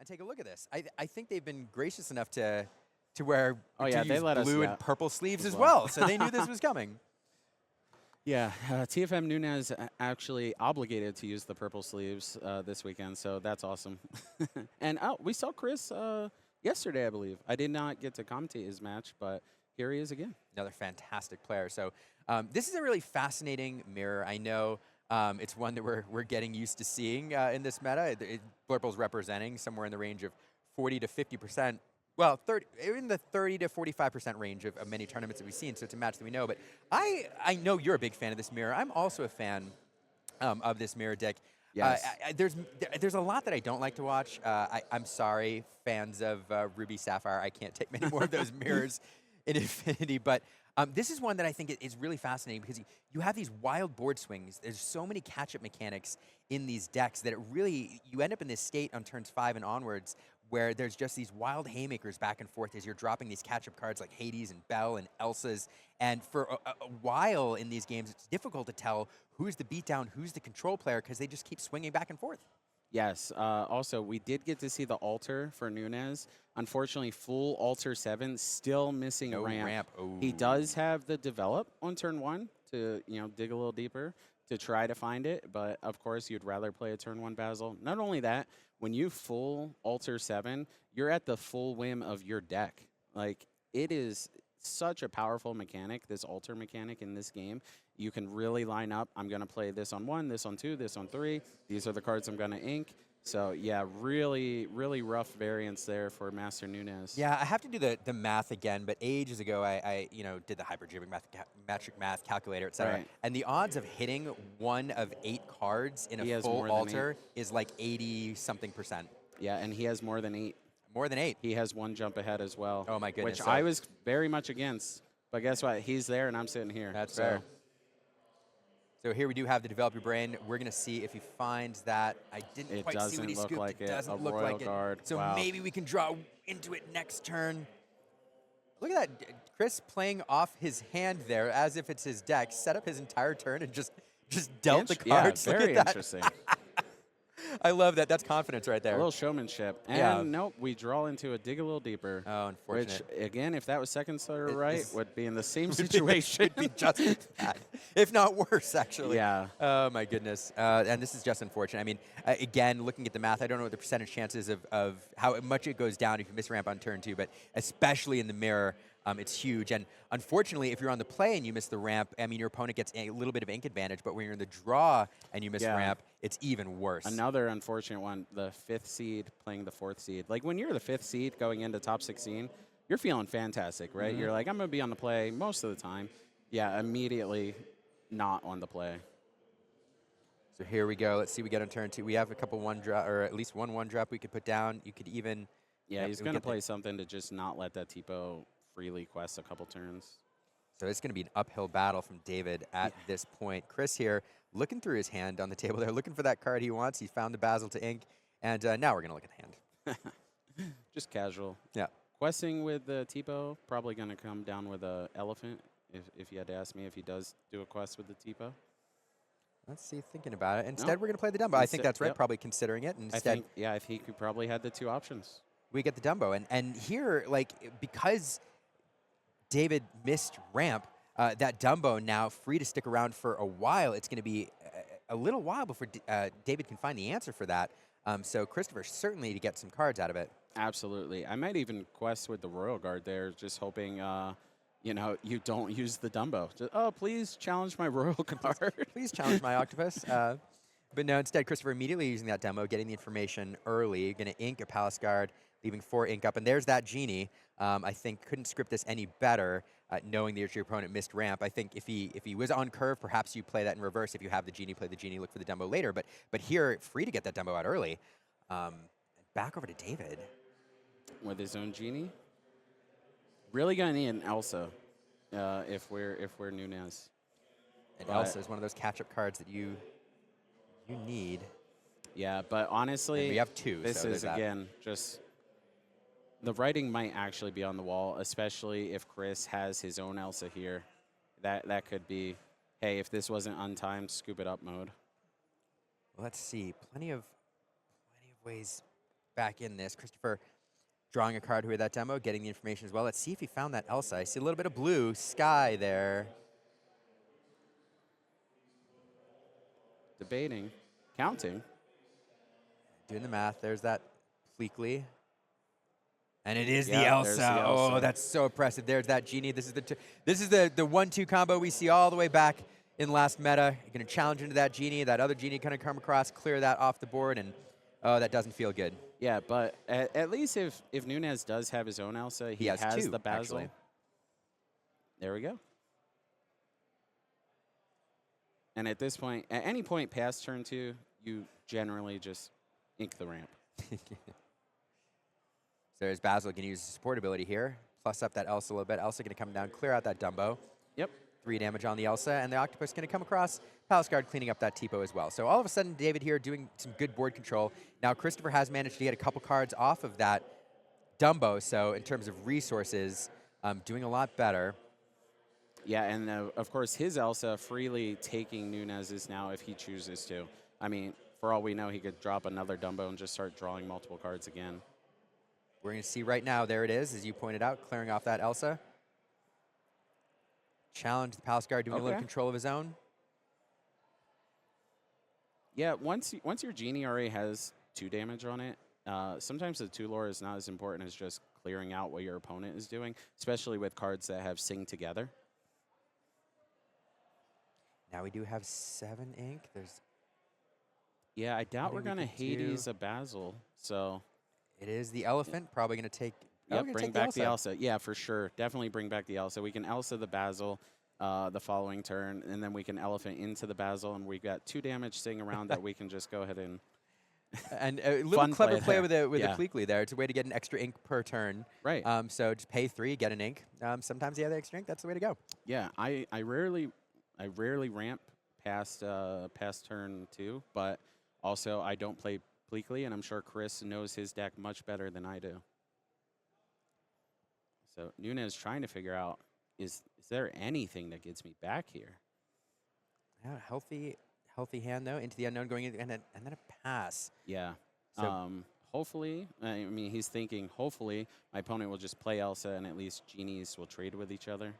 And take a look at this. I think they've been gracious enough to wear yeah, to they use let us, blue yeah, and purple sleeves as as well. well. So they knew this was coming. Yeah, TFM Nunez actually obligated to use the purple sleeves this weekend, so that's awesome. And we saw Chris yesterday, I believe. I did not get to commentate his match, but here he is again. Another fantastic player. So this is a really fascinating mirror. I know it's one that we're getting used to seeing in this meta. Blurple's representing somewhere in the range of 40 to 50%. Well, in the 30 to 45% range of many tournaments that we've seen, so it's a match that we know. But I know you're a big fan of this mirror. I'm also a fan of this mirror deck. Yes. There's a lot that I don't like to watch. I'm sorry, fans of Ruby Sapphire. I can't take many more of those mirrors in Infinity. But this is one that I think is really fascinating because you have these wild board swings. There's so many catch-up mechanics in these decks that you end up in this state on turns 5 and onwards where there's just these wild haymakers back and forth as you're dropping these catch-up cards like Hades and Belle and Elsa's. And for a while in these games, it's difficult to tell who's the beatdown, who's the control player, because they just keep swinging back and forth. Yes. Also, we did get to see the altar for Nunez. Unfortunately, full altar 7, still missing a ramp. He does have the develop on turn 1 to dig a little deeper to try to find it, but of course you'd rather play a turn 1 Basil. Not only that, when you full altar 7, you're at the full whim of your deck. Like, it is such a powerful mechanic, this altar mechanic in this game. You can really line up, I'm going to play this on 1, this on 2, this on 3. These are the cards I'm going to ink. So, yeah, really, really rough variance there for Master Nunez. Yeah, I have to do the math again, but ages ago I did the hypergeometric metric math calculator, etc. Right. And the odds of hitting 1 of 8 cards in a full altar is like 80-something%. Yeah, and he has more than 8. More than 8. He has 1 jump ahead as well. Oh, my goodness. Which I was very much against. But guess what? He's there, and I'm sitting here. That's fair. So here we do have the Develop Your Brain. We're going to see if he finds that. I didn't quite see what he scooped. Like it doesn't look Royal like Guard. it. So wow. maybe we can draw into it next turn. Look at that. Chris playing off his hand there as if it's his deck. Set up his entire turn and just dealt the cards. Yeah, very Look at that. interesting. I love that. That's confidence right there. A little showmanship. And nope, we draw into a dig a little deeper. Oh, unfortunate. Which, again, if that was second starter right, would be in the same situation. Would be just as bad, if not worse, actually. Yeah. Oh, my goodness. And this is just unfortunate. I mean, again, looking at the math, I don't know what the percentage chances of how much it goes down if you miss ramp on turn 2, but especially in the mirror, it's huge. And unfortunately, if you're on the play and you miss the ramp, I mean, your opponent gets a little bit of ink advantage, but when you're in the draw and you miss ramp, it's even worse. Another unfortunate one, the 5th seed playing the 4th seed. Like, when you're the 5th seed going into top 16, you're feeling fantastic, right? Mm-hmm. You're like, I'm going to be on the play most of the time. Yeah, immediately not on the play. So here we go. Let's see, we get on turn 2. We have a couple 1-drop, or at least one 1-drop we could put down. You could even... Yeah, he's going to play something to just not let that Tipo freely quest a couple turns. So it's going to be an uphill battle from David at this point. Chris here, looking through his hand on the table there, looking for that card he wants. He found the Basil to ink, and now we're going to look at the hand. Just casual. Yeah. Questing with the Tipo, probably going to come down with a Elephant, if you had to ask me if he does do a quest with the Tipo. Let's see, thinking about it. Instead, we're going to play the Dumbo. I think that's right, probably considering it. Instead, I think he probably had the 2 options. We get the Dumbo. And here, like, because David missed ramp, that Dumbo now free to stick around for a while. It's going to be a little while before David can find the answer for that. So Christopher certainly to get some cards out of it. Absolutely. I might even quest with the Royal Guard there, just hoping, you don't use the Dumbo. Just, please challenge my Royal Guard. Please challenge my Octopus. But no, instead, Christopher immediately using that demo, getting the information early, going to ink a Palace Guard, leaving 4 ink up. And there's that Genie. I think couldn't script this any better, knowing that your opponent missed ramp. I think if he was on curve, perhaps you play that in reverse. If you have the Genie, play the Genie, look for the Dumbo later. But here, free to get that Dumbo out early. Back over to David. With his own Genie. Really going to need an Elsa if we're Nunez. And Elsa is one of those catch-up cards that you need. Yeah, but honestly, and we have 2. This so is again just the writing might actually be on the wall, especially if Chris has his own Elsa here. That could be, hey, if this wasn't untimed, scoop it up mode. Let's see, plenty of ways back in this. Christopher drawing a card with that demo, getting the information as well. Let's see if he found that Elsa. I see a little bit of blue sky there. Debating. Counting. Doing the math. There's that Pleakley. And it is Yeah, the there's Elsa. the Elsa. Oh, that's so impressive. There's that Genie. This is the 1-2 combo we see all the way back in last meta. You're going to challenge into that Genie. That other Genie kind of come across, clear that off the board, and oh, that doesn't feel good. Yeah, but at least if Nunez does have his own Elsa, he has two, the Basil. actually. There we go. And at this point, at any point past turn 2, you generally just ink the ramp. So there's Basil going to use support ability here. Plus up that Elsa a little bit. Elsa going to come down, clear out that Dumbo. Yep. 3 damage on the Elsa, and the Octopus going to come across. Palace Guard cleaning up that Tipo as well. So all of a sudden, David here doing some good board control. Now Christopher has managed to get a couple cards off of that Dumbo, so in terms of resources, doing a lot better. Yeah, and of course his Elsa freely taking Nunez's now if he chooses to. I mean, for all we know, he could drop another Dumbo and just start drawing multiple cards again. We're going to see right now, there it is, as you pointed out, clearing off that Elsa. Challenge the Palace Guard doing a little control of his own. Yeah, once your Genie already has 2 damage on it, sometimes the 2 lore is not as important as just clearing out what your opponent is doing, especially with cards that have Sing Together. Now we do have 7 ink. Yeah, I doubt we're going to Hades a Basil, so... It is the Elephant, probably going to take... Yep, bring back the Elsa. Yeah, for sure. Definitely bring back the Elsa. We can Elsa the Basil the following turn, and then we can Elephant into the Basil, and we got 2 damage sitting around that we can just go ahead and... And a little clever play with the Pleakley there. It's a way to get an extra ink per turn. Right. So just pay 3, get an ink. Sometimes you have the extra ink. That's the way to go. Yeah, I rarely ramp past turn 2, but also I don't play Pleakley, and I'm sure Chris knows his deck much better than I do. So Nunez trying to figure out, is there anything that gets me back here? Yeah, healthy hand, though. Into the unknown, going in, and then a pass. Yeah. So hopefully, I mean, he's thinking, hopefully, my opponent will just play Elsa, and at least Genies will trade with each other.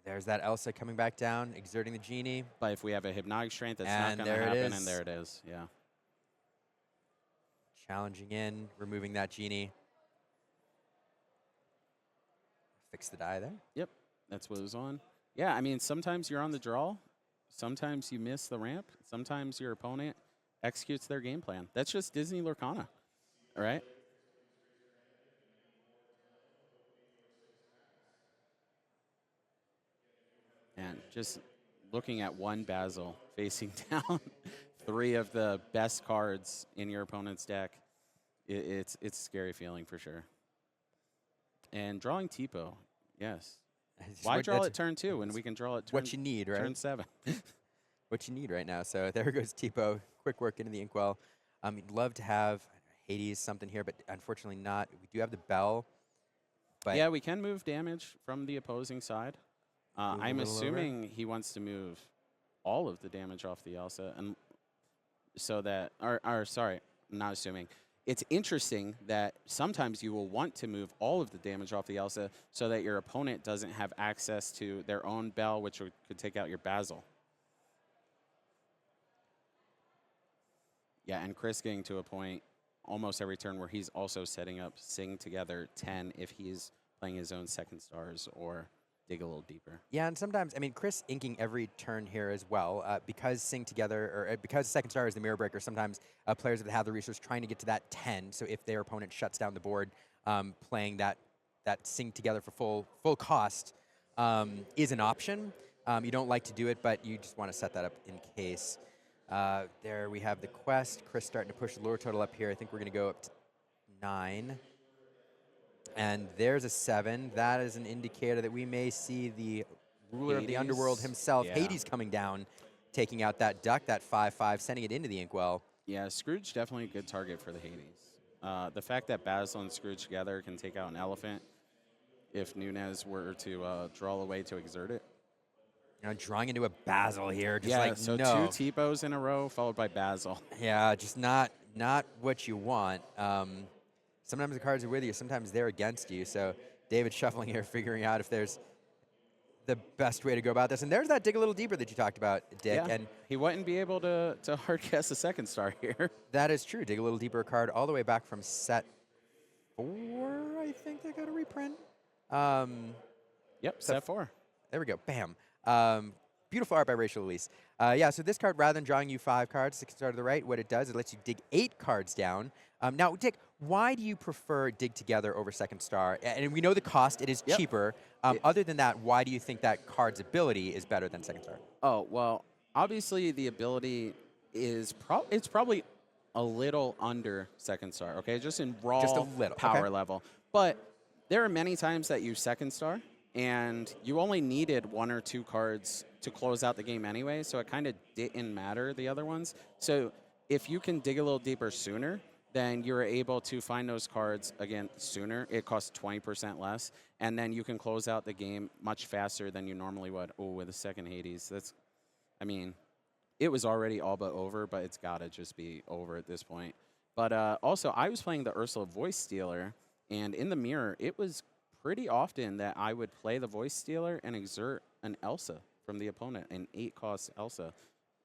There's that Elsa coming back down, exerting the Genie. But if we have a Hypnotic Strength, that's not going to happen, and there it is. Yeah. Challenging in, removing that Genie. Fix the die there. Yep, that's what it was on. Yeah, I mean, sometimes you're on the draw. Sometimes you miss the ramp. Sometimes your opponent executes their game plan. That's just Disney Lorcana, all right? And just looking at one Basil facing down 3 of the best cards in your opponent's deck, it's a scary feeling for sure. And drawing Tipo, yes. Why draw it turn 2 when we can draw it turn, what you need, right? Turn 7? What you need right now. So there goes Tipo. Quick work into the inkwell. You'd love to have Hades something here, but unfortunately not. We do have the Bell. But yeah, we can move damage from the opposing side. I'm assuming he wants to move all of the damage off the Elsa, and so that, sorry, I'm not assuming. It's interesting that sometimes you will want to move all of the damage off the Elsa so that your opponent doesn't have access to their own Bell, which could take out your Basil. Yeah, and Chris getting to a point almost every turn where he's also setting up Sing Together 10 if he's playing his own second stars or dig a little deeper. Yeah, and sometimes, I mean, Chris inking every turn here as well, because Sing Together, or because Second Star is the Mirror Breaker, sometimes players that have the resource trying to get to that 10, so if their opponent shuts down the board, playing that Sing Together for full cost is an option. You don't like to do it, but you just want to set that up in case. There we have the quest. Chris starting to push the lure total up here. I think we're going to go up to 9. And there's a 7. That is an indicator that we may see the ruler of the underworld himself, Hades, coming down, taking out that duck, that 5/5, sending it into the inkwell. Yeah, Scrooge definitely a good target for the Hades. The fact that Basil and Scrooge together can take out an elephant if Nunez were to draw away to exert it. You know, drawing into a Basil here, just yeah, like so no. 2 Tipos in a row followed by Basil. Yeah, just not not what you want. Sometimes the cards are with you, sometimes they're against you. So David shuffling here, figuring out if there's the best way to go about this. And there's that dig a little deeper that you talked about, Dick. Yeah, And he wouldn't be able to hard guess a second star here. that is true. Dig a little deeper card all the way back from set 4, I think they got a reprint. Yep, set 4. There we go. Bam. Beautiful art by Rachel Elise. Yeah, so this card, rather than drawing you 5 cards, 6 cards to the right, what it does, it lets you dig 8 cards down. Now, Dick, why do you prefer Dig Together over Second Star? And we know the cost, it is cheaper. Other than that, why do you think that card's ability is better than Second Star? Oh, well, obviously the ability is it's probably a little under Second Star, okay? Just in raw Just a little. power level. But there are many times that you Second Star, and you only needed 1 or 2 cards to close out the game anyway, so it kind of didn't matter, the other ones. So if you can dig a little deeper sooner, then you're able to find those cards, again, sooner. It costs 20% less, and then you can close out the game much faster than you normally would. Oh, with a second Hades, that's, I mean, it was already all but over, but it's got to just be over at this point. But also, I was playing the Ursula Voice Stealer, and in the mirror, it was pretty often that I would play the Voice Stealer and exert an Elsa from the opponent, an 8-cost Elsa.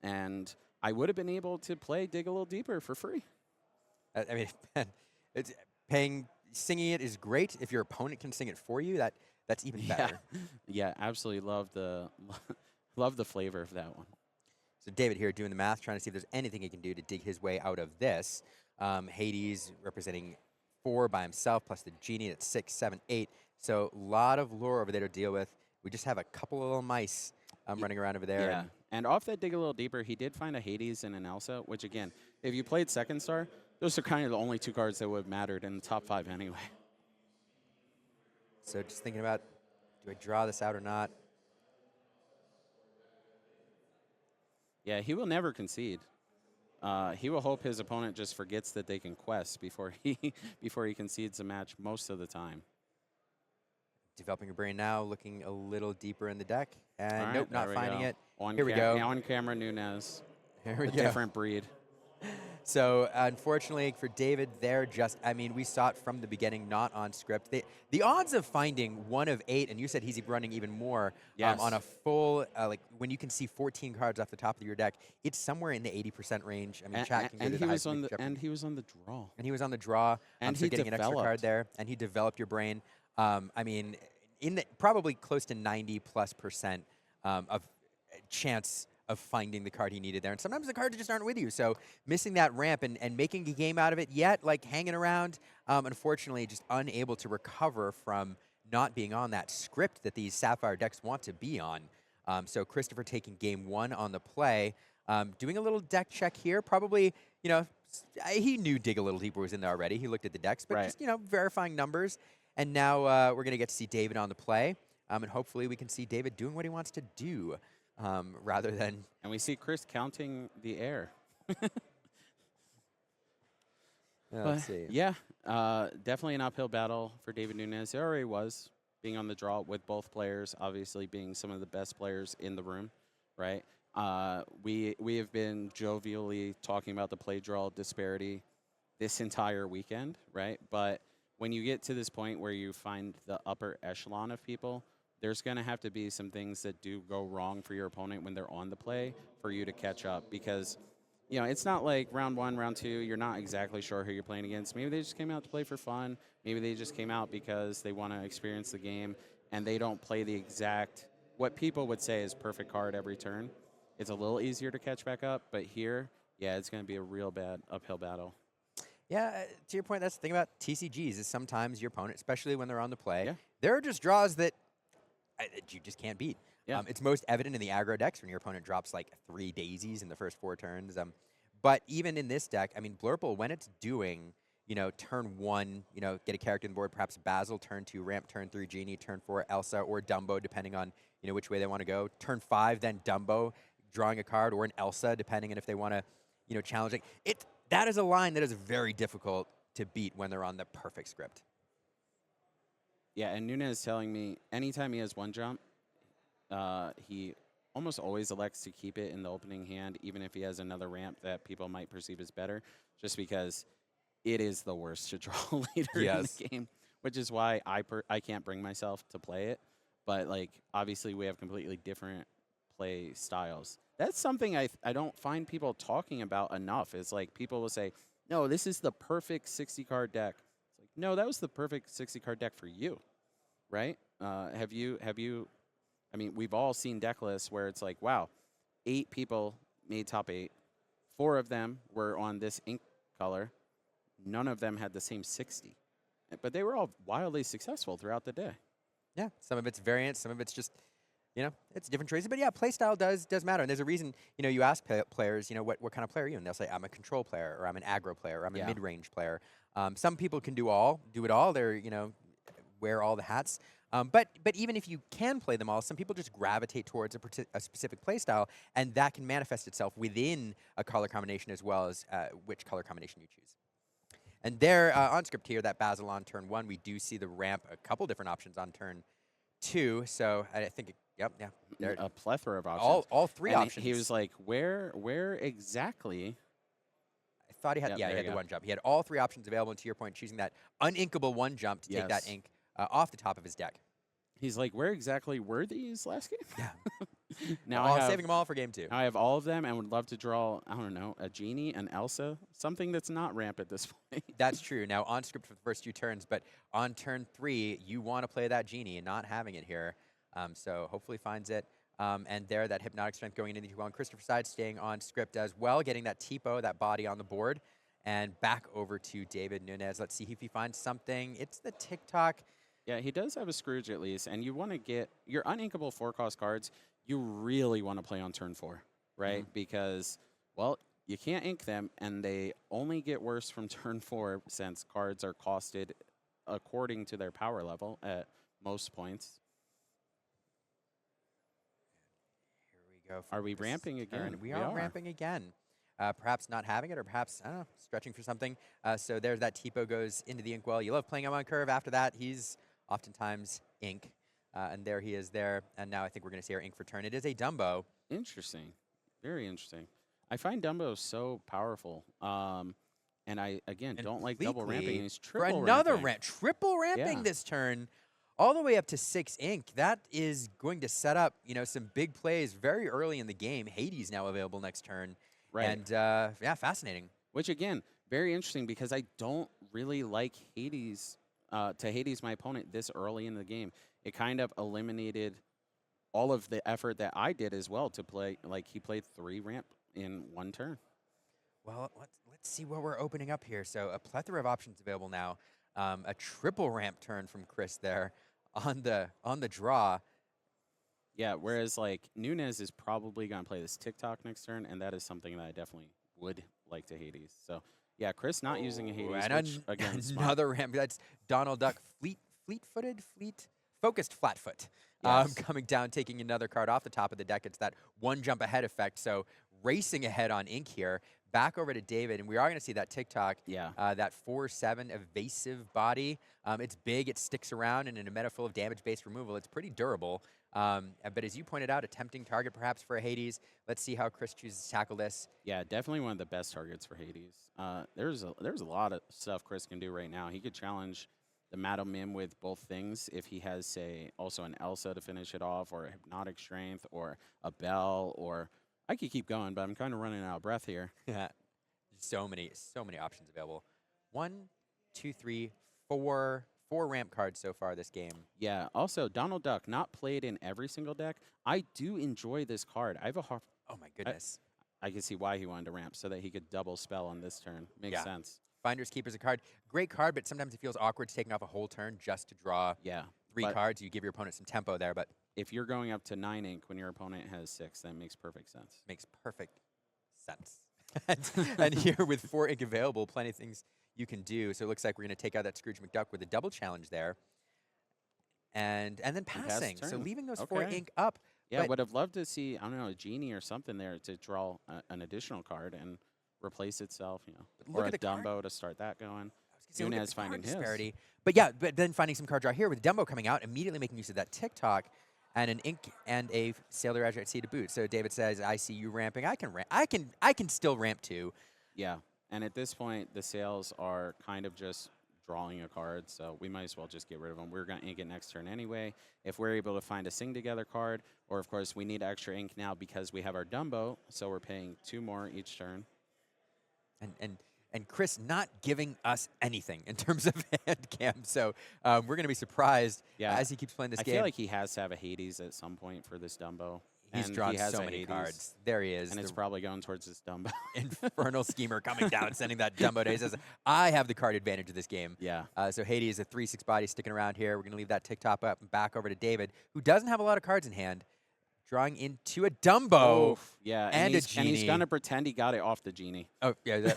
And I would have been able to play Dig a Little Deeper for free. I mean, it's singing it is great. If your opponent can sing it for you, that's even better. Yeah, absolutely love the flavor of that one. So David here doing the math, trying to see if there's anything he can do to dig his way out of this. Hades representing 4 by himself, plus the genie at 6, 7, 8. So a lot of lore over there to deal with. We just have a couple of little mice running around over there. Yeah, and off that Dig a Little Deeper, he did find a Hades and an Elsa, which again, if you played Second Star, those are kind of the only 2 cards that would have mattered in the top 5 anyway. So just thinking about, do I draw this out or not? Yeah, he will never concede. He will hope his opponent just forgets that they can quest before he concedes a match most of the time. Developing your brain now, looking a little deeper in the deck. And right, nope, not finding it. Here we go. On camera, Nunez. Here we go. Different breed. So unfortunately for David, we saw it from the beginning, not on script. The odds of finding 1 of 8, and you said he's running even more, on a full, when you can see 14 cards off the top of your deck, it's somewhere in the 80% range. I mean, chat can and go he was on the and he was on the draw. And he was on the draw. And so he getting an extra card there, and he developed your brain. I mean, probably close to 90+% of chance of finding the card he needed there. And sometimes the cards just aren't with you. So missing that ramp and making a game out of it, yet like hanging around, unfortunately just unable to recover from not being on that script that these Sapphire decks want to be on. So Christopher taking game 1 on the play, doing a little deck check here. Probably, he knew Dig a Little Deeper was in there already. He looked at the decks, but just, verifying numbers. And now we're going to get to see David on the play. And hopefully we can see David doing what he wants to do. Rather than... And we see Chris counting the air. Let's see. Yeah, definitely an uphill battle for David Nunez. It already was, being on the draw with both players, obviously being some of the best players in the room, right? We have been jovially talking about the play draw disparity this entire weekend, right? But when you get to this point where you find the upper echelon of people, there's going to have to be some things that do go wrong for your opponent when they're on the play for you to catch up, because it's not like round 1, round 2, you're not exactly sure who you're playing against. Maybe they just came out to play for fun. Maybe they just came out because they want to experience the game, and they don't play the exact, what people would say is perfect card every turn. It's a little easier to catch back up, but here, yeah, it's going to be a real bad uphill battle. Yeah, to your point, that's the thing about TCGs is sometimes your opponent, especially when they're on the play, Yeah. there are just draws that you just can't beat. Yeah. It's most evident in the aggro decks when your opponent drops like 3 daisies in the first 4 turns. But even in this deck, I mean, Blurple, when it's doing, turn 1, get a character on the board, perhaps Basil, turn 2, Ramp, turn 3, Genie, turn 4, Elsa, or Dumbo, depending on, which way they want to go. Turn 5, then Dumbo, drawing a card, or an Elsa, depending on if they want to, challenge it. That is a line that is very difficult to beat when they're on the perfect script. Yeah, and Nunez is telling me anytime he has 1 jump, he almost always elects to keep it in the opening hand, even if he has another ramp that people might perceive as better. just because it is the worst to draw later Yes. in the game, which is why I can't bring myself to play it. But like obviously we have completely different play styles. That's something I don't find people talking about enough. Is like people will say, "No, this is the perfect 60 card deck." It's like, "No, that was the perfect 60 card deck for you." Right? Have you I mean, we've all seen deck lists where it's like, "Wow, 8 people made top 8. 4 of them were on this ink color. None of them had the same 60." But they were all wildly successful throughout the day. Yeah, some of it's variance, some of it's just, it's different choices. But yeah, play style does matter. And there's a reason, you ask players, what kind of player are you? And they'll say, I'm a control player, or I'm an aggro player, or I'm a mid-range player. Some people can do it all. They're, wear all the hats. But even if you can play them all, some people just gravitate towards a specific play style, and that can manifest itself within a color combination as well as which color combination you choose. And there, on script here, that Basil on turn 1, we do see the ramp, a couple different options on turn 2. So I think, there, A plethora of options. all 3 and options. He was like, where exactly? I thought he had, he had the 1 jump. He had all 3 options available, and to your point, choosing that uninkable 1 jump to take that ink off the top of his deck. He's like, where exactly were these last game? Yeah. Now saving them all for game 2. Now I have all of them and would love to draw, I don't know, a Genie, an Elsa, something that's not ramp at this point. That's true. Now, on script for the first 2 turns, but on turn 3, you want to play that Genie and not having it here. So hopefully finds it. And there, that Hypnotic Strength going into on Christopher's side, staying on script as well, getting that Tipo, that body on the board. And back over to David Nunez. Let's see if he finds something. It's the TikTok. Yeah, he does have a Scrooge at least, and you want to get your uninkable 4-cost cards. You really want to play on turn 4, right? Because, well, you can't ink them, and they only get worse from turn 4 since cards are costed according to their power level at most points. Here we go. Are we ramping again? We are ramping again. Perhaps not having it, or perhaps, I don't know, stretching for something. So there's that Tipo goes into the inkwell. You love playing him on curve. After that, he's oftentimes ink. And there he is there. And now I think we're going to see our ink for turn. It is a Dumbo. Interesting. Very interesting. I find Dumbo so powerful. And I, again, don't like double ramping. He's triple for another ramping. ramp. Triple ramping this turn. All the way up to 6 ink. That is going to set up, some big plays very early in the game. Hades now available next turn. Right. And, fascinating. Which, again, very interesting because I don't really like Hades, Hades, my opponent, this early in the game. It kind of eliminated all of the effort that I did as well to play. Like, he played 3 ramp in 1 turn. Well, let's see what we're opening up here. So a plethora of options available now. A triple ramp turn from Chris there on the draw. Yeah, whereas, like, Nunez is probably going to play this TikTok next turn, and that is something that I definitely would like to Hades. So, yeah, Chris not using a Hades, and which, again, another ramp. That's Donald Duck, focused flatfoot. Yes. Coming down, taking another card off the top of the deck. It's that 1 jump ahead effect. So racing ahead on ink here. Back over to David, and we are going to see that TikTok. Yeah. That 4/7 evasive body. It's big. It sticks around, and in a meta full of damage-based removal, it's pretty durable. But as you pointed out, a tempting target perhaps for a Hades. Let's see how Chris chooses to tackle this. Yeah, definitely one of the best targets for Hades. There's a lot of stuff Chris can do right now. He could challenge the Madam Mim with both things if he has, say, also an Elsa to finish it off, or a Hypnotic Strength, or a Bell, or I could keep going, but I'm kind of running out of breath here. Yeah, so many options available. 1, 2, 3, 4 ramp cards so far this game. Yeah. Also, Donald Duck, not played in every single deck. I do enjoy this card. I have a hard. Oh my goodness. I can see why he wanted to ramp so that he could double spell on this turn. Makes sense. Finders Keeper's a card. Great card, but sometimes it feels awkward taking off a whole turn just to draw 3 cards. You give your opponent some tempo there, but if you're going up to 9 ink when your opponent has 6, that makes perfect sense. Makes perfect sense. And here with 4 ink available, plenty of things you can do. So it looks like we're going to take out that Scrooge McDuck with a double challenge there. And then passing. So leaving those 4 ink up. Yeah, would have loved to see, I don't know, a Genie or something there to draw an additional card and replace itself, or a Dumbo to start that going. Nunez finding his. Disparity. But yeah, but then finding some card draw here with Dumbo coming out, immediately making use of that TikTok and an ink and a Sailor Azure at Sea to boot. So David says, I see you ramping. I can ramp. I can still ramp too. Yeah. And at this point, the sales are kind of just drawing a card, so we might as well just get rid of them. We're going to ink it next turn anyway. If we're able to find a Sing Together card, or of course we need extra ink now because we have our Dumbo, so we're paying 2 more each turn. And Chris not giving us anything in terms of hand cam, so we're going to be surprised as he keeps playing this game. I feel like he has to have a Hades at some point for this Dumbo. He's drawn so many cards. There he is. And it's probably going towards his Dumbo. Infernal Schemer coming down, sending that Dumbo to. He says, I have the card advantage of this game. Yeah. So Hades, a 3/6 body sticking around here. We're going to leave that tick-top up and back over to David, who doesn't have a lot of cards in hand, drawing into a Dumbo. Oof, yeah, and a Genie. And he's going to pretend he got it off the Genie. Oh, yeah.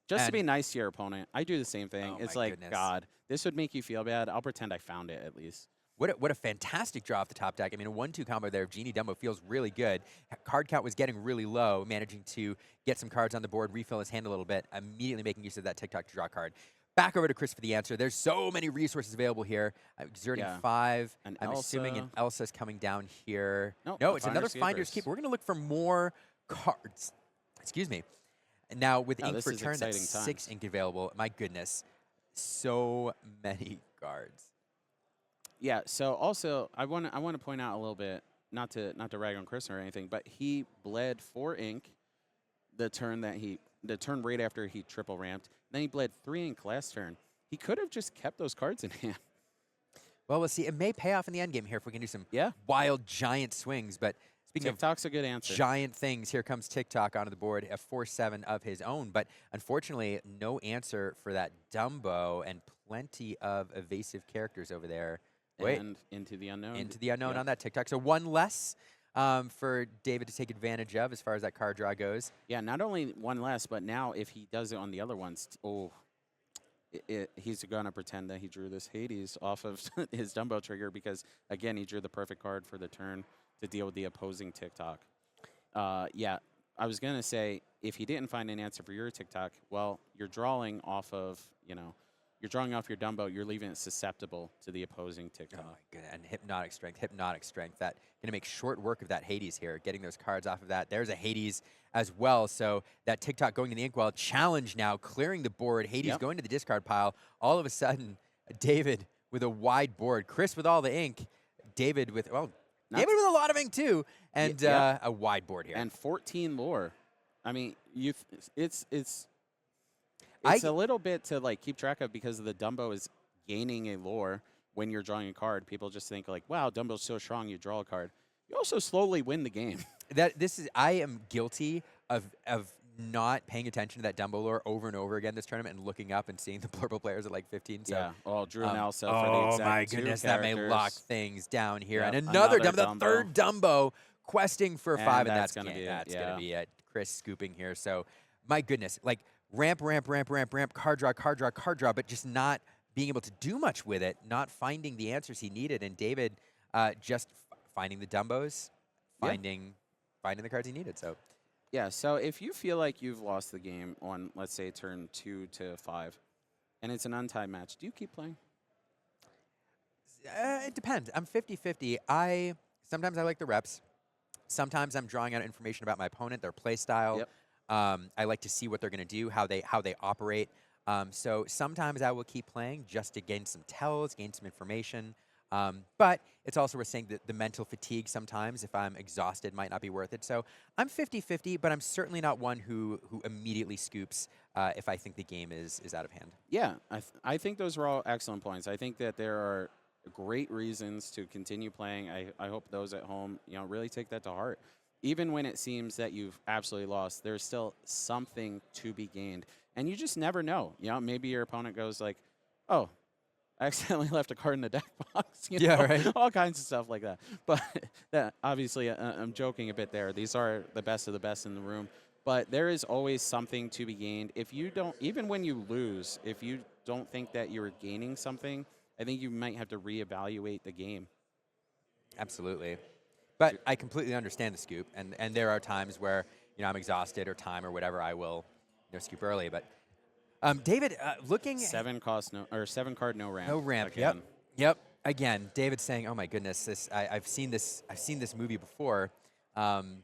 Just to be nice to your opponent. I do the same thing. Oh, it's like, goodness. God, this would make you feel bad. I'll pretend I found it at least. What a fantastic draw off the top deck. I mean, a 1-2 combo there of Genie Dumbo feels really good. Card count was getting really low, managing to get some cards on the board, refill his hand a little bit, immediately making use of that TikTok to draw a card. Back over to Chris for the answer. There's so many resources available here. Exerting 5. I'm assuming an Elsa's coming down here. No, it's another Finder's Keeper. We're going to look for more cards. Excuse me. And now with ink for turn, that's 6 ink available. My goodness, so many cards. Yeah. So also, I want to point out a little bit, not to rag on Chris or anything, but he bled 4 ink the turn right after he triple ramped. Then he bled 3 ink last turn. He could have just kept those cards in hand. Well, we'll see. It may pay off in the end game here if we can do some wild giant swings. But speaking TikTok's a good answer. Giant things, here comes TikTok onto the board, a 4/7 of his own. But unfortunately, no answer for that Dumbo and plenty of evasive characters over there. And into the unknown. Into the unknown on that TikTok. So 1 less for David to take advantage of as far as that card draw goes. Yeah, not only 1 less, but now if he does it on the other ones, he's going to pretend that he drew this Hades off of his Dumbo trigger because, again, he drew the perfect card for the turn to deal with the opposing TikTok. Yeah, I was going to say, if he didn't find an answer for your TikTok, well, you're drawing off of, you're drawing off your Dumbo, you're leaving it susceptible to the opposing TikTok. Oh, my goodness. And hypnotic strength. That going to make short work of that Hades here, getting those cards off of that. There's a Hades as well. So that TikTok going to the inkwell. Challenge now, clearing the board. Hades going to the discard pile. All of a sudden, David with a wide board. Chris with all the ink. David with, David with a lot of ink too. And a wide board here. And 14 lore. I mean, it's a little bit to keep track of because the Dumbo is gaining a lore when you're drawing a card. People just think wow, Dumbo's so strong, you draw a card. You also slowly win the game. I am guilty of not paying attention to that Dumbo lore over and over again this tournament and looking up and seeing the purple players at 15. So, yeah. Oh, Drew and Elsa for the exact my goodness, 2 that may characters. lock things down here. Yep, And another Dumbo, the Dumbo. 3rd Dumbo questing for 5, and that's going to be That's going to be it. Chris scooping here. So, my goodness, ramp, card draw, but just not being able to do much with it, not finding the answers he needed, and David just finding the Dumbos, finding the cards he needed. So, yeah. So if you feel like you've lost the game on, let's say, turn 2 to 5, and it's an untied match, do you keep playing? It depends. I'm 50-50. Sometimes I like the reps. Sometimes I'm drawing out information about my opponent, their play style. Yep. I like to see what they're going to do, how they operate. So sometimes I will keep playing just to gain some tells, gain some information. But it's also worth saying that the mental fatigue sometimes, if I'm exhausted, might not be worth it. So I'm 50-50, but I'm certainly not one who immediately scoops if I think the game is out of hand. Yeah, I think those were all excellent points. I think that there are great reasons to continue playing. I hope those at home, really take that to heart. Even when it seems that you've absolutely lost, there's still something to be gained. And you just never know. Maybe your opponent goes oh, I accidentally left a card in the deck box. Right. All kinds of stuff like that. But obviously, I'm joking a bit there. These are the best of the best in the room. But there is always something to be gained. If you don't, even when you lose, if you don't think that you're gaining something, I think you might have to reevaluate the game. Absolutely. But I completely understand the scoop, and there are times where I'm exhausted or time or whatever, I will scoop early. But David, looking 7 card no ramp. No ramp. Again. Yep. Again, David saying, "Oh my goodness, I've seen this movie before." And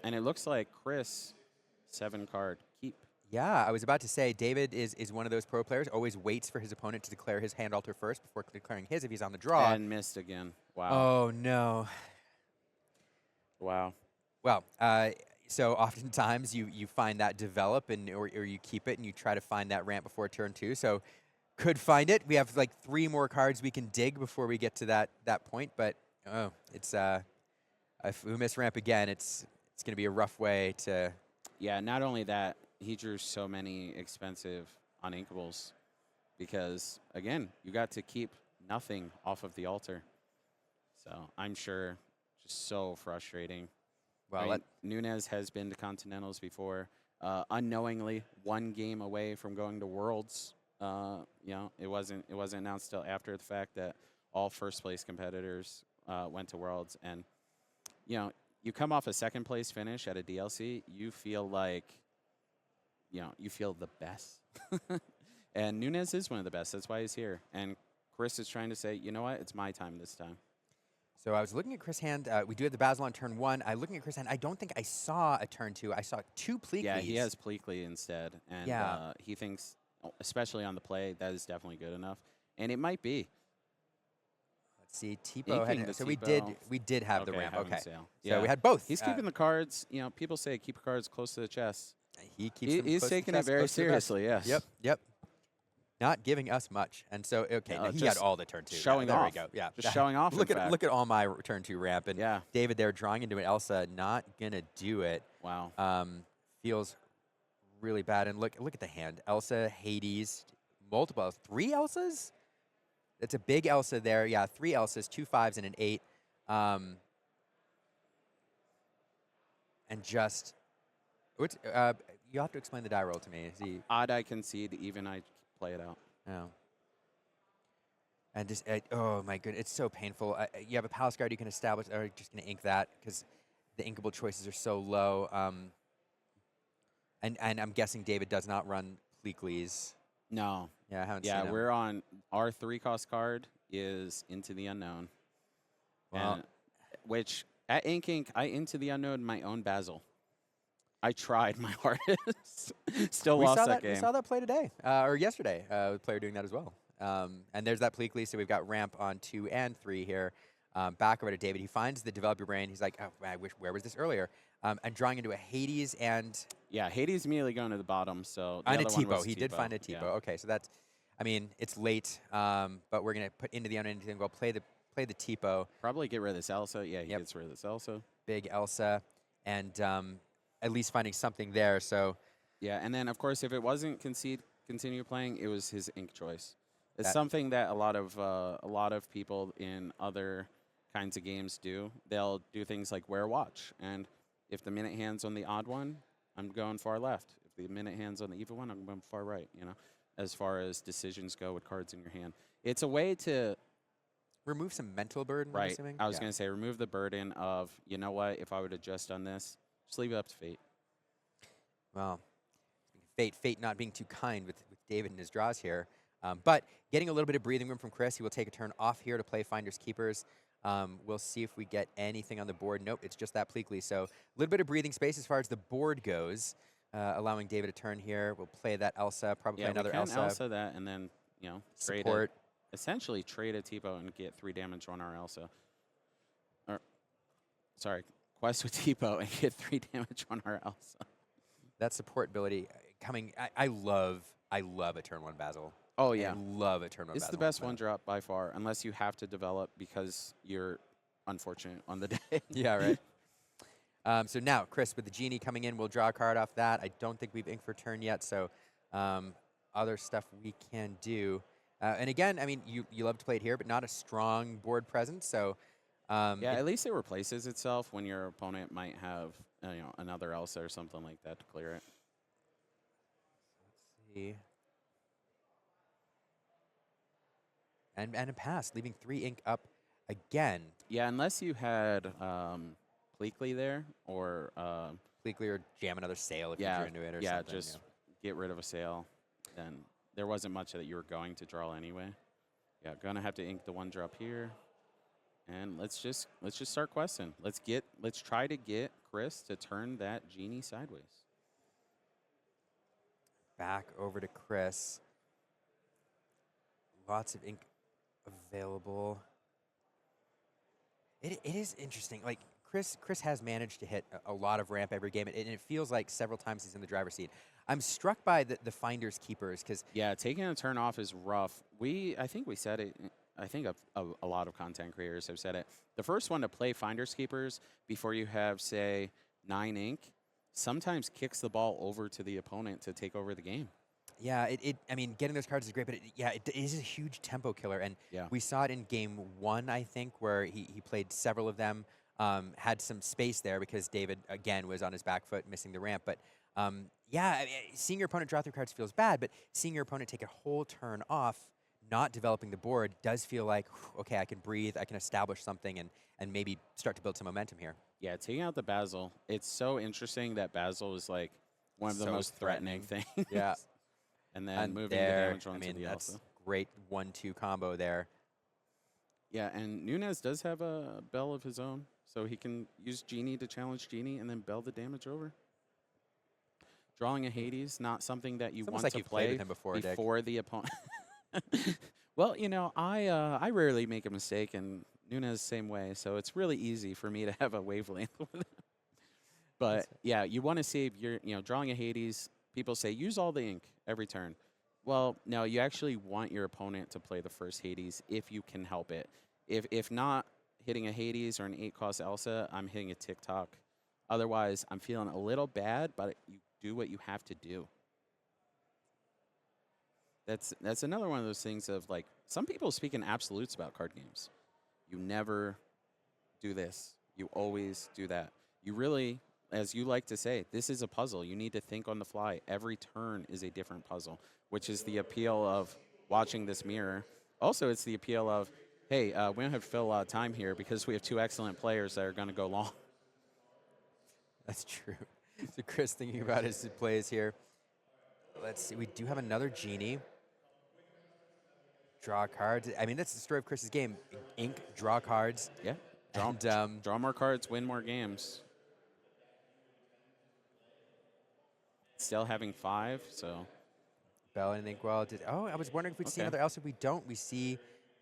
it looks like Chris 7-card keep. Yeah, I was about to say David is one of those pro players. Always waits for his opponent to declare his hand altar first before declaring his if he's on the draw. And missed again. Wow. Oh no. Wow. Well, so oftentimes you find that develop or you keep it and you try to find that ramp before turn 2. So could find it. We have like 3 more cards we can dig before we get to that point. But it's if we miss ramp again, it's going to be a rough way to. Yeah. Not only that, he drew so many expensive uninkables because again, you got to keep nothing off of the altar. So I'm sure just so frustrating. Well, I mean, Nunez has been to Continentals before, unknowingly 1 game away from going to Worlds. It wasn't announced till after the fact that all first place competitors went to Worlds, and you come off a 2nd place finish at a DLC, you feel like you feel the best. And Nunez is one of the best. That's why he's here. And Chris is trying to say, you know what, it's my time this time. So I was looking at Chris' hand. We do have the Basil on turn 1. I looking at Chris' hand. I don't think I saw a turn 2. I saw 2 Pleakleys. Yeah, he has Pleakley instead, and he thinks, especially on the play, that is definitely good enough, and it might be. Let's see, Tipo had. So we did have the ramp. Okay, so we had both. He's keeping the cards. People say keep cards close to the chest. He keeps. Them He's close to taking the it chest, very close to the vest. seriously. Yes. Yep. Not giving us much, and so no, he had all the turn 2. Showing there off. we go. Yeah, just showing off. Look at all my turn 2 ramp, and yeah. David there drawing into an Elsa, not gonna do it. Wow. Feels really bad, and look at the hand. Elsa, Hades, multiple 3 Elsas. That's a big Elsa there. Yeah, 3 Elsas, 2 5s, and an 8. And just you have to explain the die roll to me. Is he odd? I concede. Even I play it out. Oh. And just oh my goodness, it's so painful. You have a Palace Guard you can establish, or just gonna ink that because the inkable choices are so low. And I'm guessing David does not run Pleakleys. No. Yeah, I haven't seen him. We're on our 3-cost card is Into the Unknown. Well, which at Ink, I Into the Unknown my own Basil. I tried my hardest. Still lost that game. We saw that play today, or yesterday. A player doing that as well. And there's that Pleakley, so we've got ramp on 2 and 3 here. Back over to David. He finds the Develop Your Brain. He's like, oh, I wish, where was this earlier? And drawing into a Hades and... Yeah, Hades immediately going to the bottom, so... And a Tipo. He did find a Tipo. Yeah. Okay, so that's... I mean, it's late, but we're going to put Into the Unknown and go play the Tipo. Probably get rid of this Elsa. Yeah, he gets rid of this Elsa. Big Elsa. And at least finding something there, so... Yeah, and then, of course, if it wasn't continue playing, it was his ink choice. It's something that a lot of people in other kinds of games do. They'll do things like wear a watch, and if the minute hand's on the odd one, I'm going far left. If the minute hand's on the even one, I'm going far right, as far as decisions go with cards in your hand. It's a way to... remove some mental burden, right. I'm assuming? I was going to say, remove the burden of, you know what, if I would have just done this, just leave it up to fate. Well, fate not being too kind with David and his draws here. But getting a little bit of breathing room from Chris. He will take a turn off here to play Finders Keepers. We'll see if we get anything on the board. Nope, it's just that Pleakley. So a little bit of breathing space as far as the board goes, allowing David a turn here. We'll play that Elsa, probably play another Elsa. Elsa that, and then, support. Essentially trade a Tipo and get 3 damage on our Elsa. Or, sorry, quest with Tipo and get 3 damage on our Elsa. That support ability coming. I love a turn 1 Basil. Oh, yeah. I love a turn 1 Basil. It's the best one drop by far, unless you have to develop because you're unfortunate on the day. Yeah, right. So now, Chris, with the Genie coming in, we'll draw a card off that. I don't think we've inked for turn yet, so other stuff we can do. And again, I mean, you love to play it here, but not a strong board presence, so... yeah, at least it replaces itself when your opponent might have another Elsa or something like that to clear it. Let's see. And a pass, leaving 3 ink up again. Yeah, unless you had Pleakley there or... Pleakley or jam another sail if you're into it or something. Yeah, just get rid of a sail. Then there wasn't much that you were going to draw anyway. Yeah, gonna have to ink the 1 drop here. And let's just start questing. Let's try to get Chris to turn that Genie sideways. back over to Chris. Lots of ink available. It is interesting. Like Chris has managed to hit a lot of ramp every game, and it feels like several times he's in the driver's seat. I'm struck by the finders keepers because yeah, taking a turn off is rough. I think we said it. I think a lot of content creators have said it. The first one to play finders keepers before you have, say, 9 ink, sometimes kicks the ball over to the opponent to take over the game. Yeah, I mean, getting those cards is great, but it is a huge tempo killer, and Yeah. we saw it in game 1, I think, where he played several of them, had some space there because David, again, was on his back foot, missing the ramp, but yeah, I mean, seeing your opponent draw 3 cards feels bad, but seeing your opponent take a whole turn off, not developing the board, does feel like, okay, I can breathe, I can establish something, and maybe start to build some momentum here. Yeah, taking out the Basil, it's so interesting that Basil is like one of the So most threatening things. Yeah. And then And moving there, the damage onto the that's alpha. great 1-2 combo there. Yeah, and Nunez does have a bell of his own, so he can use Genie to challenge Genie and then bell the damage over. Drawing a Hades, not something that you It's want almost like to you've played play with him before, Dick. the opponent. Well, you know, I rarely make a mistake, and Nunez same way, so it's really easy for me to have a wavelength with him. But yeah, you want to save your, drawing a Hades. People say use all the ink every turn. Well, no, you actually want your opponent to play the first Hades if you can help it. If not hitting a Hades or an 8-cost Elsa, I'm hitting a TikTok. Otherwise, I'm feeling a little bad, but you do what you have to do. That's another one of those things of like some people speak in absolutes about card games. You never do this. You always do that. You really, as you like to say, this is a puzzle. You need to think on the fly. Every turn is a different puzzle, which is the appeal of watching this mirror. Also, it's the appeal of, hey, we don't have to fill a lot of time here because we have 2 excellent players that are going to go long. That's true. So Chris thinking about his plays here. Let's see. We do have another Genie. Draw cards. I mean, that's the story of Chris's game. Ink, draw cards. Yeah. Draw more cards, win more games. Still having 5, so. Bell and Inkwell did. Oh, I was wondering if we'd see another Elsa. We don't. We see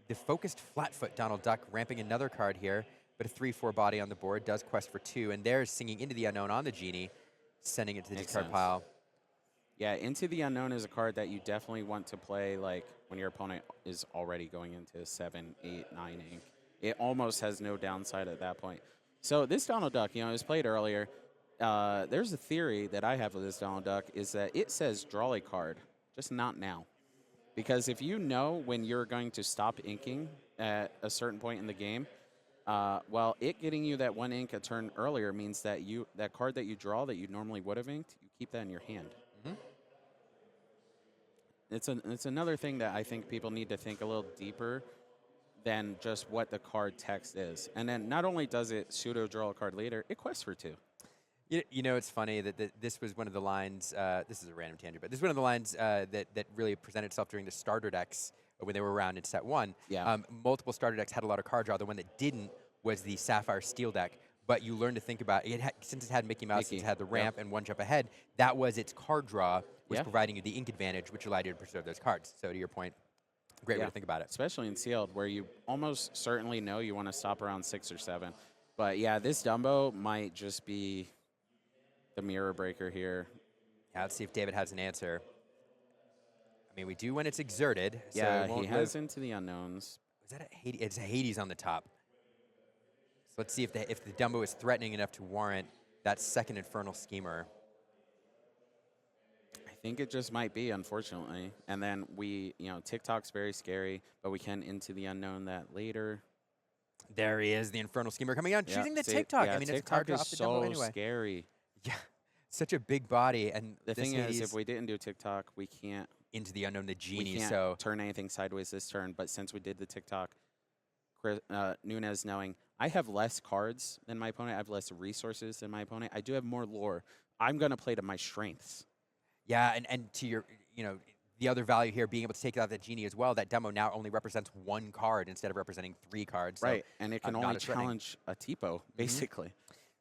the focused Flatfoot Donald Duck ramping another card here, but a 3/4 body on the board does quest for 2, and there's Singing Into the Unknown on the Genie, sending it to the discard pile. Yeah, Into the Unknown is a card that you definitely want to play like when your opponent is already going into 7, 8, 9 ink. It almost has no downside at that point. So this Donald Duck, it was played earlier. There's a theory that I have with this Donald Duck is that it says draw a card, just not now. Because if you know when you're going to stop inking at a certain point in the game, well, it getting you that 1 ink a turn earlier means that that card that you draw that you normally would have inked, you keep that in your hand. Mm-hmm. It's another thing that I think people need to think a little deeper than just what the card text is. And then not only does it pseudo draw a card later, it quests for 2. You know, it's funny that this was one of the lines, this is a random tangent, but this is one of the lines that really presented itself during the starter decks when they were around in set 1. Yeah. Multiple starter decks had a lot of card draw. The one that didn't was the Sapphire Steel deck. But you learn to think about it. Since it had Mickey Mouse, since it had the ramp and 1 jump ahead, that was its card draw, was providing you the ink advantage, which allowed you to preserve those cards. So to your point, great way to think about it. Especially in sealed, where you almost certainly know you want to stop around 6 or 7. But yeah, this Dumbo might just be the mirror breaker here. Yeah, let's see if David has an answer. I mean, we do when it's exerted. Yeah, so he has Into the Unknowns. Is that a Hades? It's a Hades on the top. So let's see if the Dumbo is threatening enough to warrant that second Infernal Schemer. I think it just might be, unfortunately. And then TikTok's very scary, but we can Into the Unknown that later. There he is, the Infernal Schemer coming out, choosing the see, TikTok. Yeah, I mean, TikTok it's a card draw off the Dumbo anyway. Scary. Yeah, such a big body. And the thing is, if we didn't do TikTok, we can't Into the Unknown, the Genie. We can't so turn anything sideways this turn. But since we did the TikTok, Nunez knowing I have less cards than my opponent, I have less resources than my opponent. I do have more lore. I'm gonna play to my strengths. Yeah, and to your, the other value here, being able to take out that Genie as well, that demo now only represents 1 card instead of representing 3 cards. Right, so and it can only challenge a Tipo, basically.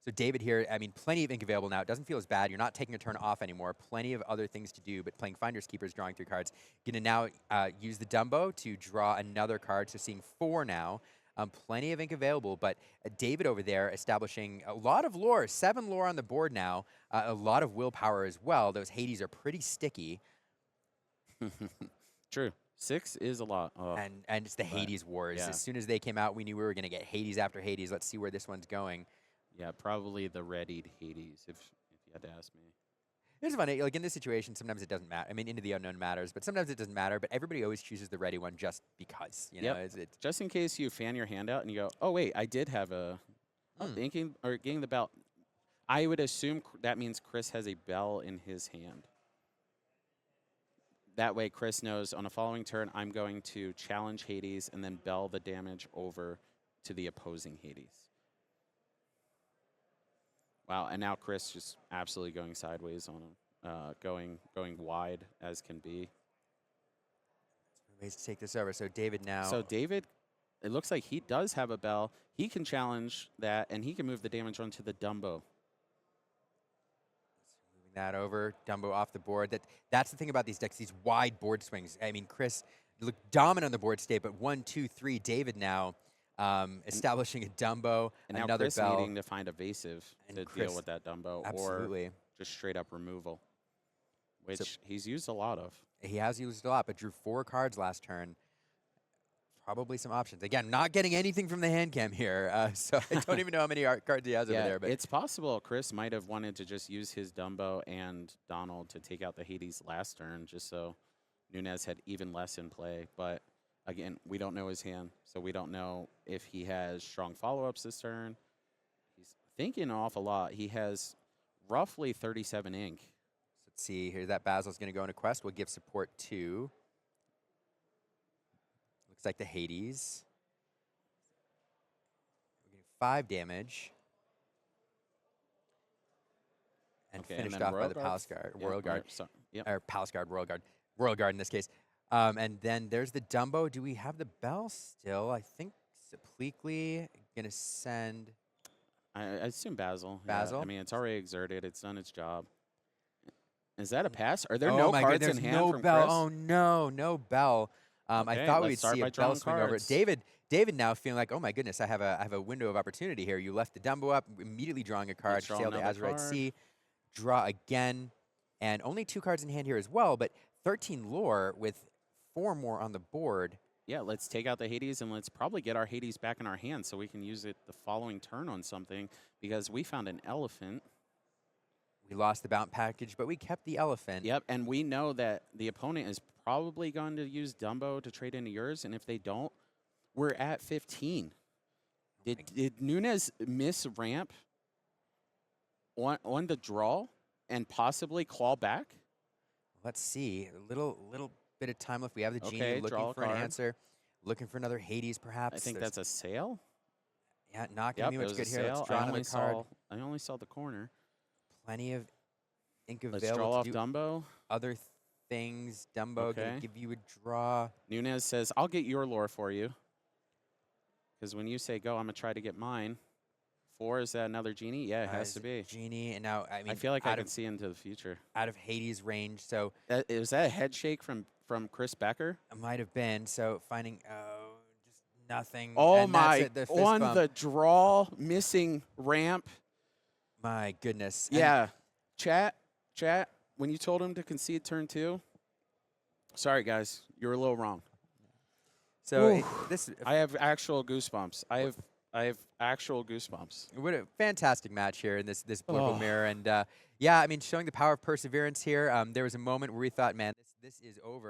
So David here, I mean, plenty of ink available now. It doesn't feel as bad. You're not taking a turn off anymore. Plenty of other things to do, but playing Finders Keepers, drawing 3 cards. Going to now use the Dumbo to draw another card, so seeing 4 now. Plenty of ink available, but David over there establishing a lot of lore, 7 lore on the board now, a lot of willpower as well. Those Hades are pretty sticky. True. 6 is a lot. Oh, and it's the Hades Wars. Yeah. As soon as they came out, we knew we were going to get Hades after Hades. Let's see where this one's going. Yeah, probably the readied Hades, if you had to ask me. It's funny, like in this situation, sometimes it doesn't matter. I mean, Into the Unknown matters, but sometimes it doesn't matter. But everybody always chooses the ready one just because, you know. It's just in case you fan your hand out and you go, oh wait, I did have a thinking or getting the bell. I would assume that means Chris has a bell in his hand. That way, Chris knows on a following turn, I'm going to challenge Hades and then bell the damage over to the opposing Hades. Wow, and now Chris just absolutely going sideways on him, going wide as can be. Ways to take this over. So David now. So David, it looks like he does have a bell. He can challenge that, and he can move the damage onto the Dumbo. Moving that over, Dumbo off the board. That's the thing about these decks, these wide board swings. I mean, Chris looked dominant on the board state, but 1, 2, 3, David now. Establishing a Dumbo, and now another Chris bell. needing to find evasive to deal with that Dumbo, absolutely. or just straight up removal, which he's used a lot of. He has used a lot, but drew 4 cards last turn. Probably some options. Again, not getting anything from the hand cam here, so I don't even know how many cards he has over there. But it's possible Chris might have wanted to just use his Dumbo and Donald to take out the Hades last turn, just so Nunez had even less in play, but. Again, we don't know his hand, so we don't know if he has strong follow-ups this turn. He's thinking an awful lot. He has roughly 37 ink. So let's see here. That Basil's going to go into quest. We'll give support to. Looks like the Hades. We're getting 5 damage. And finished off by the Palace Guard. Royal Guard. Or Palace Guard, Royal Guard. Royal Guard in this case. And then there's the Dumbo. Do we have the bell still? I think Sapphire going to send. I assume Basil. Basil? Yeah. I mean, it's already exerted. It's done its job. Is that a pass? Are there oh no my cards God, in hand no from bell. Chris? Oh, no bell. Okay, I thought we'd let's start see by a bell drawing swing over. cards. David now feeling like, oh my goodness, I have a window of opportunity here. You left the Dumbo up, immediately drawing a card. Sail the Azurite Sea, draw again, and only 2 cards in hand here as well, but 13 lore with 4 more on the board. Yeah, let's take out the Hades and let's probably get our Hades back in our hands so we can use it the following turn on something, because we found an elephant. We lost the bounce package, but we kept the elephant. Yep, and we know that the opponent is probably going to use Dumbo to trade into yours, and if they don't, we're at 15. Did Nunez miss ramp on the draw and possibly claw back? Let's see. A little bit of time left. We have the Genie Okay, looking for an answer. Looking for another Hades, perhaps. I think that's a sail. Yeah, not going to be much good here. Let's draw another card. I only saw the corner. Plenty of ink available. Let's draw off Dumbo. Other things. Dumbo Okay. going to give you a draw. Nunez says, I'll get your lore for you. Because when you say go, I'm going to try to get mine. 4, is that another Genie? Yeah, it has to be. Genie, and now, I mean, I feel like I can see into the future. Out of Hades range, so. Was that a head shake from Chris Becker? It might have been. So finding, just nothing. Oh and my, that's it, on bump. the draw, missing ramp. My goodness. Yeah. Chat, when you told him to concede turn 2, sorry guys, you were a little wrong. So I have actual goosebumps. I have actual goosebumps. What a fantastic match here in this Blurple Mirror. And yeah, I mean, showing the power of perseverance here. There was a moment where we thought, man, this is over.